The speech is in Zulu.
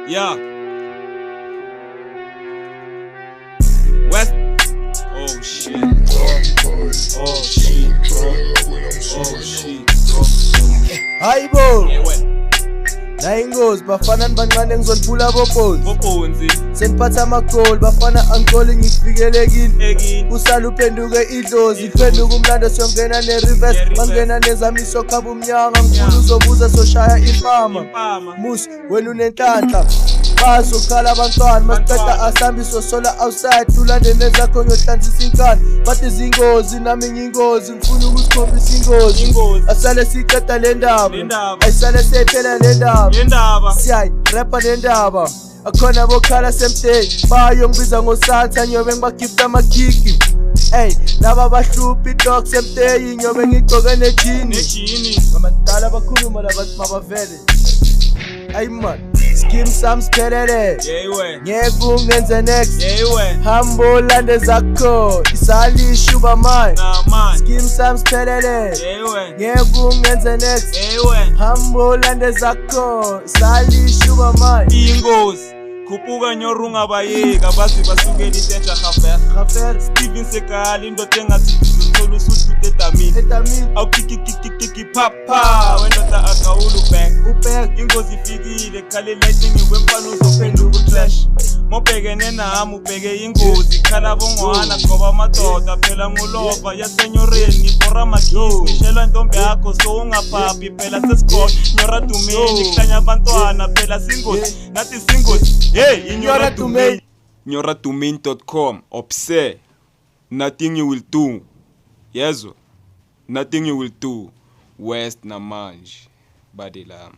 Yeah. West. Oh shit. Oh shit. Oh shit. Hayibo, Yewe. la ingozi bafana nibancane ngizonibula bobonzi. Bobonzi. Seniphatha amagoli bafana angigoli ngifikelekile. Egin. Usala uphenduke idlozi, phenduka umlando siyongena ne-reverse. Bangena nezamiso khaba umnyanga, mkhulu uzobuza soshaya impama. Impama. Musi wena unenhlanhla bazokhala abantwana masiqeda asambi sosola outside tulande nezakho ngiyohlanzisa inkani bathi zingozi nami ngiyingozi ngifuna ukusikhombisa ingozi Ingozi. asale siqeda le ndaba Le ndaba. ayisale seyiphela le ndaba Yendaba. siyayirepa le ndaba akhona bokhala semdeni bayo ngibiza ngosantha nyobe ngibagifta amakhiki ey laba bahluphi idog semdeyi nyobe ngigcoke nejini Nejini. bamadala bakhuluma labathi mabavele ayi man skim sam siphelele Yewe. ngeke ungenze next Yewe. hambo lande zakho isalishuba mine Nah man. skim sam siphelele Yewe. ngeke ungenze next Yewe. hambo lande zakho isalishuba mine Ingozi. Khuphuka nyoro ungabayeki abazi basukela itenja hafer. Rafer Steven Segali indoda engathi uzothola usuthu etamini. etamini Awukikikikiki papa wendoda akawula ubhek ingozi ifikile khala lighting wemfana uzophenduka utrash mobhekene nami ubheke ingozi khala bongwana ngoba amadoda phela ngulova yasenyoreni ngibhora amakhisi ngishela intombi yakho so ungaphaphi phela sesigona nyora dumeni kuhlanya abantwana phela singozi nathi singozi hey inyora dumeni nyoradomain.com obse nothing you will do yezwa nothing you will do West namanje badelami